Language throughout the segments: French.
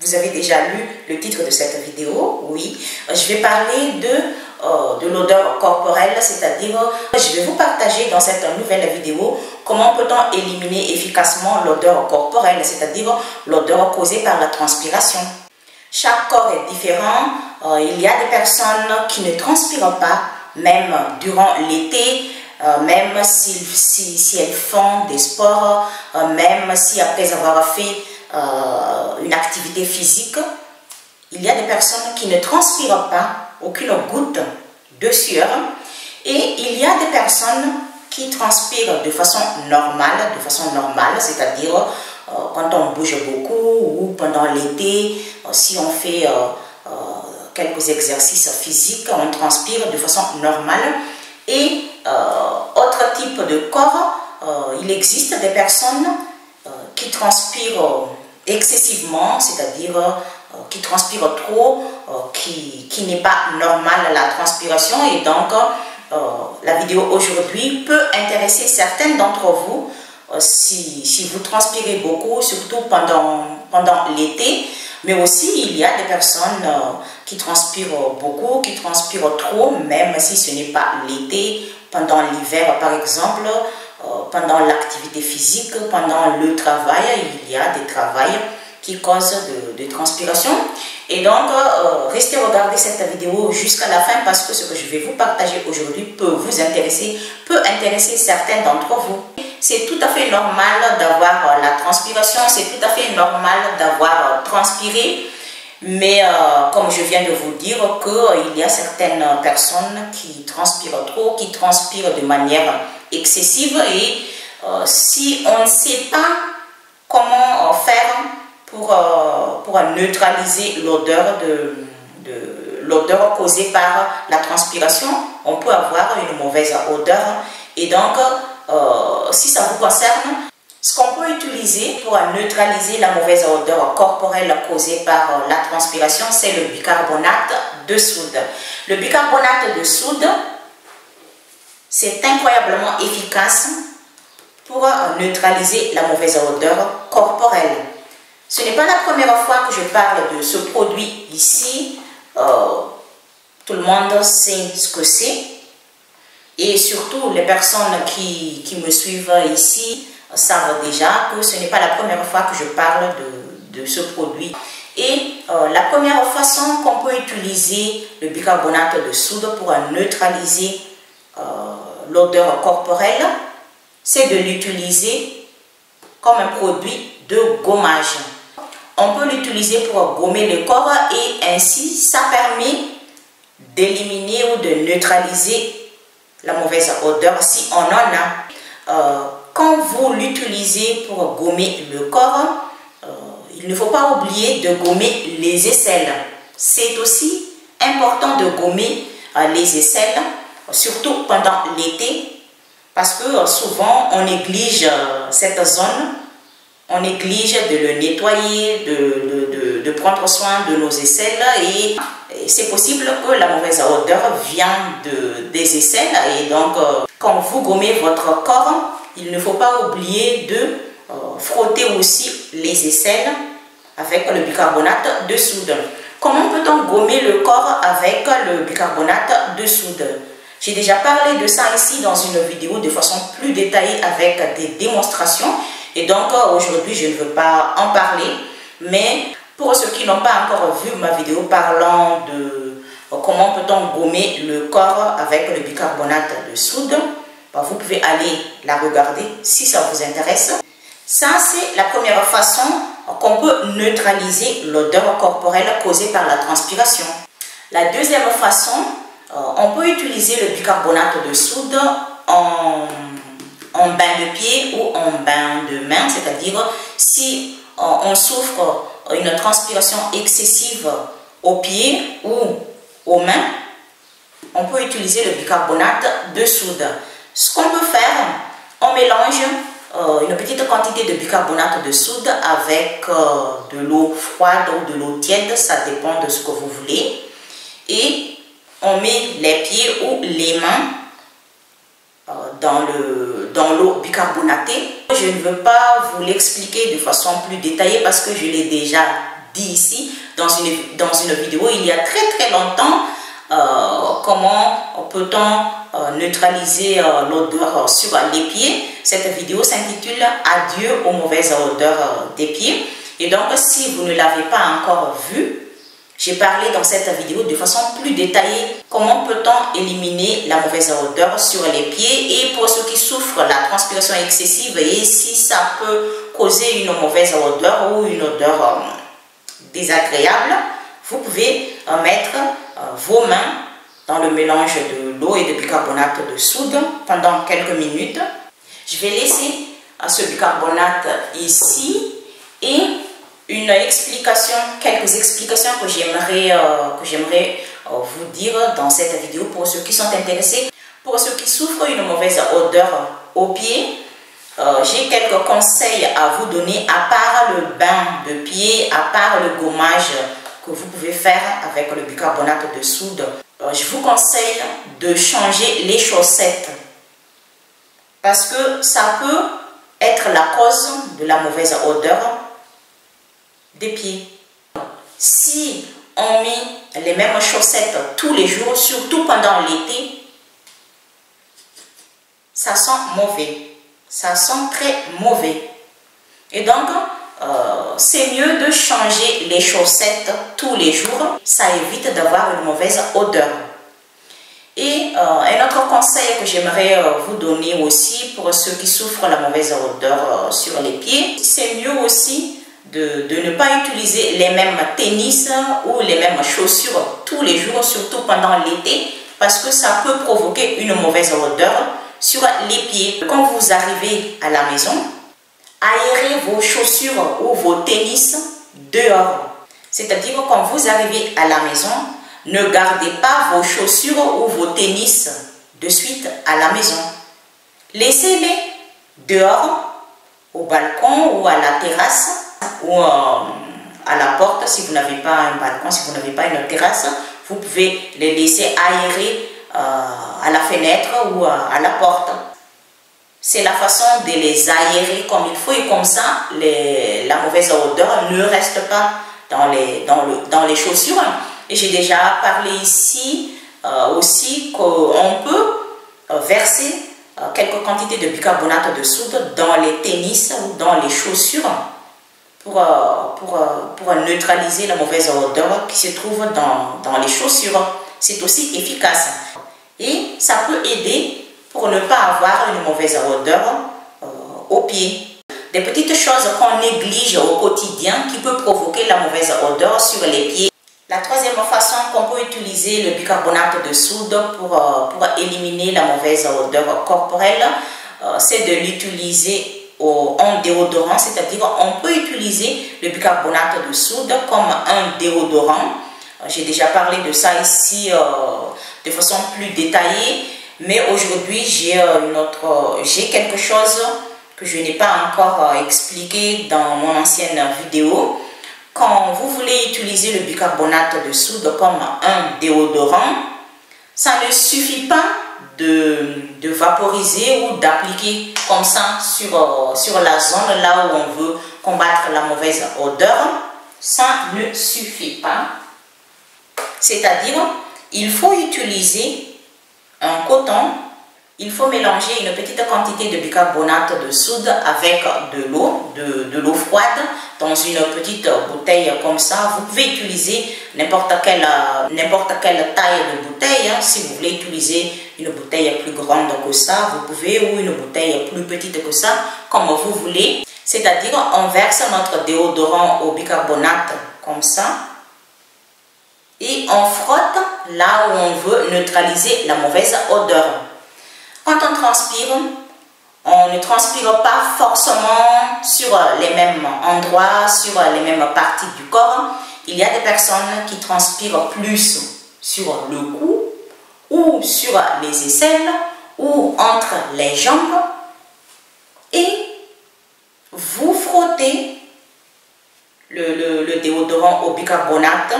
Vous avez déjà lu le titre de cette vidéo, oui. Je vais parler de l'odeur corporelle, c'est-à-dire je vais vous partager dans cette nouvelle vidéo comment peut-on éliminer efficacement l'odeur corporelle, c'est-à-dire l'odeur causée par la transpiration. Chaque corps est différent. Il y a des personnes qui ne transpirent pas, même durant l'été, même si elles font des sports, même si après avoir fait une activité physique, il y a des personnes qui ne transpirent pas, aucune goutte de sueur, et il y a des personnes qui transpirent de façon normale, c'est-à-dire quand on bouge beaucoup ou pendant l'été, si on fait quelques exercices physiques, on transpire de façon normale. Et autre type de corps, il existe des personnes qui transpirent excessivement, c'est-à-dire qui transpirent trop, qui n'est pas normal la transpiration, et donc la vidéo aujourd'hui peut intéresser certaines d'entre vous si vous transpirez beaucoup, surtout pendant l'été, mais aussi il y a des personnes qui transpirent beaucoup, qui transpirent trop, même si ce n'est pas l'été, pendant l'hiver par exemple, pendant l'activité physique, pendant le travail, il y a des travails qui causent de transpiration. Et donc, restez regarder cette vidéo jusqu'à la fin parce que ce que je vais vous partager aujourd'hui peut vous intéresser, peut intéresser certains d'entre vous. C'est tout à fait normal d'avoir la transpiration, c'est tout à fait normal d'avoir transpiré, mais comme je viens de vous dire qu'il y a certaines personnes qui transpirent trop, qui transpirent de manière excessive, et si on ne sait pas comment faire pour neutraliser l'odeur causée par la transpiration, on peut avoir une mauvaise odeur. Et donc, si ça vous concerne, ce qu'on peut utiliser pour neutraliser la mauvaise odeur corporelle causée par la transpiration, c'est le bicarbonate de soude. Le bicarbonate de soude, c'est incroyablement efficace pour neutraliser la mauvaise odeur corporelle. Ce n'est pas la première fois que je parle de ce produit ici. Tout le monde sait ce que c'est. Et surtout, les personnes qui me suivent ici savent déjà que ce n'est pas la première fois que je parle de ce produit. Et la première façon qu'on peut utiliser le bicarbonate de soude pour neutraliser l'odeur corporelle, c'est de l'utiliser comme un produit de gommage. On peut l'utiliser pour gommer le corps et ainsi ça permet d'éliminer ou de neutraliser la mauvaise odeur si on en a. Quand vous l'utilisez pour gommer le corps, il ne faut pas oublier de gommer les aisselles. C'est aussi important de gommer les aisselles, surtout pendant l'été, parce que souvent on néglige cette zone. On néglige de le nettoyer, de prendre soin de nos aisselles, et c'est possible que la mauvaise odeur vienne des aisselles. Et donc, quand vous gommez votre corps, il ne faut pas oublier de frotter aussi les aisselles avec le bicarbonate de soude. Comment peut-on gommer le corps avec le bicarbonate de soude? J'ai déjà parlé de ça ici dans une vidéo de façon plus détaillée avec des démonstrations. Et donc aujourd'hui je ne veux pas en parler, mais pour ceux qui n'ont pas encore vu ma vidéo parlant de comment peut-on gommer le corps avec le bicarbonate de soude, vous pouvez aller la regarder si ça vous intéresse. Ça, c'est la première façon qu'on peut neutraliser l'odeur corporelle causée par la transpiration. La deuxième façon, on peut utiliser le bicarbonate de soude en bain de pied ou en bain de main, c'est-à-dire si on souffre une transpiration excessive aux pieds ou aux mains, on peut utiliser le bicarbonate de soude. Ce qu'on peut faire, on mélange une petite quantité de bicarbonate de soude avec de l'eau froide ou de l'eau tiède, ça dépend de ce que vous voulez, et on met les pieds ou les mains dans l'eau bicarbonatée. Je ne veux pas vous l'expliquer de façon plus détaillée parce que je l'ai déjà dit ici dans une vidéo il y a très longtemps. Comment peut-on neutraliser l'odeur sur les pieds. Cette vidéo s'intitule Adieu aux mauvaises odeurs des pieds. Et donc si vous ne l'avez pas encore vue, j'ai parlé dans cette vidéo de façon plus détaillée comment peut-on éliminer la mauvaise odeur sur les pieds et pour ceux qui souffrent la transpiration excessive et si ça peut causer une mauvaise odeur ou une odeur désagréable, vous pouvez mettre vos mains dans le mélange de l'eau et de bicarbonate de soude pendant quelques minutes. Je vais laisser ce bicarbonate ici et quelques explications que j'aimerais vous dire dans cette vidéo pour ceux qui sont intéressés. Pour ceux qui souffrent une mauvaise odeur aux pieds, j'ai quelques conseils à vous donner à part le bain de pied, à part le gommage que vous pouvez faire avec le bicarbonate de soude. Je vous conseille de changer les chaussettes parce que ça peut être la cause de la mauvaise odeur des pieds. Si on met les mêmes chaussettes tous les jours, surtout pendant l'été, ça sent mauvais. Ça sent très mauvais. Et donc, c'est mieux de changer les chaussettes tous les jours. Ça évite d'avoir une mauvaise odeur. Et un autre conseil que j'aimerais vous donner aussi pour ceux qui souffrent la mauvaise odeur sur les pieds, c'est mieux aussi de ne pas utiliser les mêmes tennis ou les mêmes chaussures tous les jours, surtout pendant l'été, parce que ça peut provoquer une mauvaise odeur sur les pieds. Quand vous arrivez à la maison, aérez vos chaussures ou vos tennis dehors. C'est-à-dire quand vous arrivez à la maison, ne gardez pas vos chaussures ou vos tennis de suite à la maison. Laissez-les dehors, au balcon ou à la terrasse ou à la porte. Si vous n'avez pas un balcon, si vous n'avez pas une terrasse, vous pouvez les laisser aérer à la fenêtre ou à la porte. C'est la façon de les aérer comme il faut et comme ça la mauvaise odeur ne reste pas dans les chaussures. Et j'ai déjà parlé ici aussi qu'on peut verser quelques quantités de bicarbonate de soude dans les tennis ou dans les chaussures pour neutraliser la mauvaise odeur qui se trouve dans les chaussures. C'est aussi efficace. Et ça peut aider pour ne pas avoir une mauvaise odeur aux pieds. Des petites choses qu'on néglige au quotidien qui peuvent provoquer la mauvaise odeur sur les pieds. La troisième façon qu'on peut utiliser le bicarbonate de soude pour éliminer la mauvaise odeur corporelle, c'est de l'utiliser en déodorant, c'est-à-dire on peut utiliser le bicarbonate de soude comme un déodorant. J'ai déjà parlé de ça ici de façon plus détaillée, mais aujourd'hui j'ai quelque chose que je n'ai pas encore expliqué dans mon ancienne vidéo. Quand vous voulez utiliser le bicarbonate de soude comme un déodorant, ça ne suffit pas de vaporiser ou d'appliquer comme ça sur la zone là où on veut combattre la mauvaise odeur. Ça ne suffit pas. C'est-à-dire, il faut utiliser un coton, il faut mélanger une petite quantité de bicarbonate de soude avec de l'eau froide dans une petite bouteille comme ça. Vous pouvez utiliser n'importe quelle taille de bouteille. Si vous voulez utiliser une bouteille plus grande que ça, vous pouvez, ou une bouteille plus petite que ça, comme vous voulez. C'est-à-dire, on verse notre déodorant au bicarbonate comme ça. Et on frotte là où on veut neutraliser la mauvaise odeur. Quand on transpire, on ne transpire pas forcément sur les mêmes endroits, sur les mêmes parties du corps. Il y a des personnes qui transpirent plus sur le cou ou sur les aisselles ou entre les jambes. Et vous frottez le déodorant au bicarbonate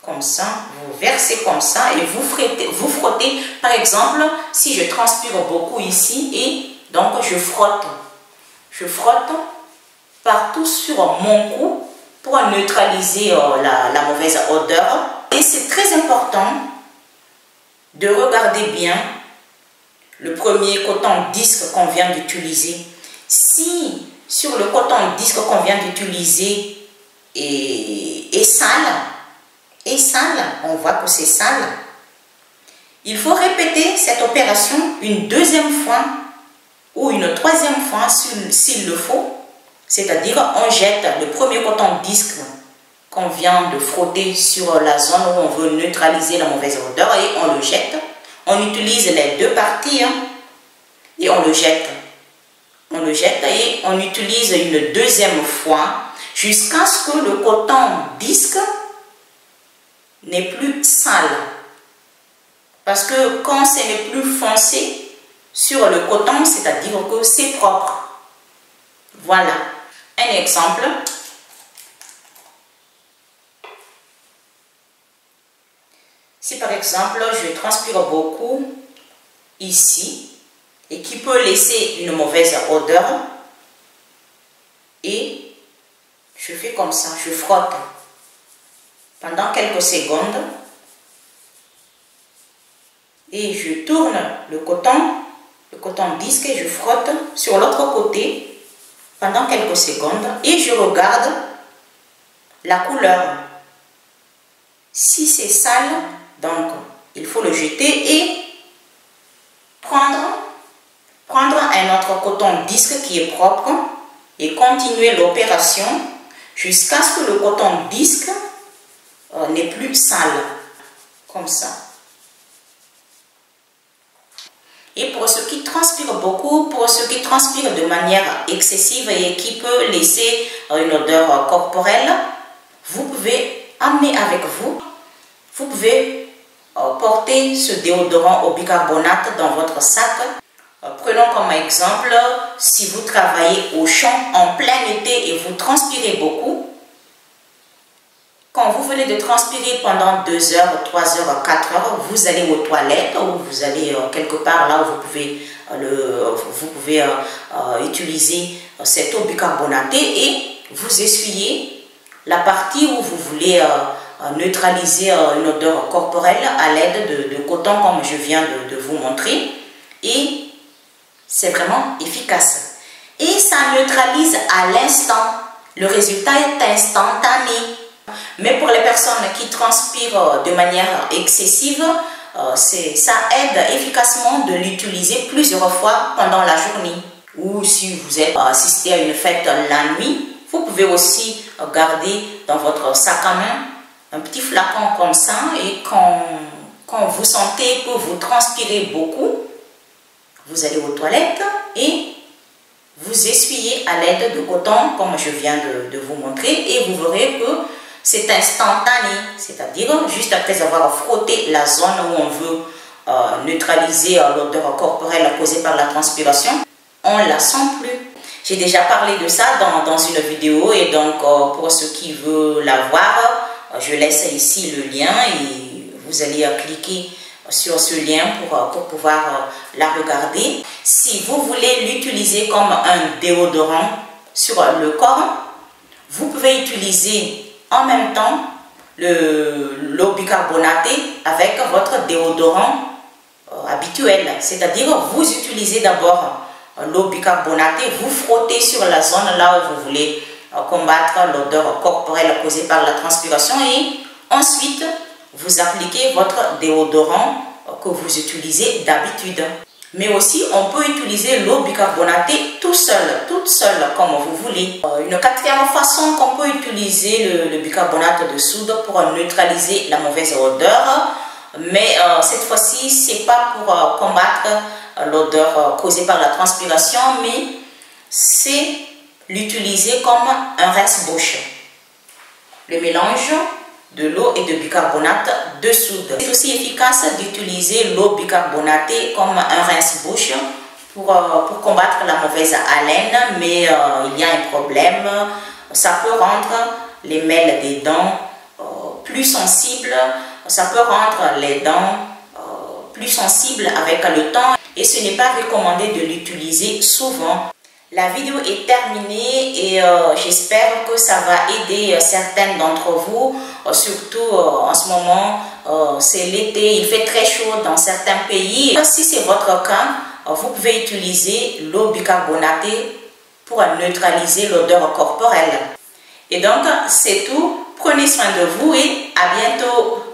comme ça, vous versez comme ça et vous frottez. Par exemple, si je transpire beaucoup ici et donc je frotte partout sur mon cou pour neutraliser la mauvaise odeur. Et c'est très important de regarder bien le premier coton-disque qu'on vient d'utiliser. Si sur le coton-disque qu'on vient d'utiliser est sale, on voit que c'est sale, il faut répéter cette opération une deuxième fois ou une troisième fois s'il le faut. C'est-à-dire, on jette le premier coton-disque qu'on vient de frotter sur la zone où on veut neutraliser la mauvaise odeur et on le jette. On utilise les deux parties et on le jette. On le jette et on utilise une deuxième fois jusqu'à ce que le coton-disque n'est plus sale. Parce que quand ce n'est plus foncé sur le coton, c'est-à-dire que c'est propre. Voilà un exemple. Si par exemple je transpire beaucoup ici et qui peut laisser une mauvaise odeur, et je fais comme ça, je frotte pendant quelques secondes et je tourne le coton-disque et je frotte sur l'autre côté pendant quelques secondes et je regarde la couleur. Si c'est sale, donc il faut le jeter et prendre un autre coton-disque qui est propre et continuer l'opération jusqu'à ce que le coton-disque n'est plus sale, comme ça. Et pour ceux qui transpirent beaucoup, pour ceux qui transpirent de manière excessive et qui peut laisser une odeur corporelle, vous pouvez amener avec vous, vous pouvez porter ce déodorant au bicarbonate dans votre sac. Prenons comme exemple, si vous travaillez au champ en plein été et vous transpirez beaucoup, quand vous venez de transpirer pendant 2 heures, 3 heures, 4 heures, vous allez aux toilettes ou vous allez quelque part là où vous pouvez utiliser cette eau bicarbonatée et vous essuyez la partie où vous voulez neutraliser une odeur corporelle à l'aide de coton comme je viens de vous montrer. Et c'est vraiment efficace. Et ça neutralise à l'instant. Le résultat est instantané. Mais pour les personnes qui transpirent de manière excessive, ça aide efficacement de l'utiliser plusieurs fois pendant la journée. Ou si vous êtes assisté à une fête la nuit, vous pouvez aussi garder dans votre sac à main un petit flacon comme ça. Et quand vous sentez que vous transpirez beaucoup, vous allez aux toilettes et vous essuyez à l'aide de coton comme je viens de vous montrer et vous verrez que c'est instantané, c'est-à-dire juste après avoir frotté la zone où on veut neutraliser l'odeur corporelle causée par la transpiration, on ne la sent plus. J'ai déjà parlé de ça dans une vidéo et donc pour ceux qui veulent la voir, je laisse ici le lien et vous allez cliquer sur ce lien pour pouvoir la regarder. Si vous voulez l'utiliser comme un déodorant sur le corps, vous pouvez utiliser en même temps l'eau bicarbonatée avec votre déodorant habituel. C'est-à-dire, vous utilisez d'abord l'eau bicarbonatée, vous frottez sur la zone là où vous voulez combattre l'odeur corporelle causée par la transpiration et ensuite, vous appliquez votre déodorant que vous utilisez d'habitude. Mais aussi, on peut utiliser l'eau bicarbonatée toute seule, comme vous voulez. Une quatrième façon qu'on peut utiliser le bicarbonate de soude pour neutraliser la mauvaise odeur, mais cette fois-ci, c'est pas pour combattre l'odeur causée par la transpiration, mais c'est l'utiliser comme un rince-bouche. Le mélange de l'eau et de bicarbonate de soude. C'est aussi efficace d'utiliser l'eau bicarbonatée comme un rince-bouche pour combattre la mauvaise haleine, mais il y a un problème. Ça peut rendre les mêles des dents plus sensibles, ça peut rendre les dents plus sensibles avec le temps et ce n'est pas recommandé de l'utiliser souvent. La vidéo est terminée et j'espère que ça va aider certaines d'entre vous, surtout en ce moment, c'est l'été, il fait très chaud dans certains pays. Si c'est votre cas, vous pouvez utiliser l'eau bicarbonatée pour neutraliser l'odeur corporelle. Et donc, c'est tout. Prenez soin de vous et à bientôt.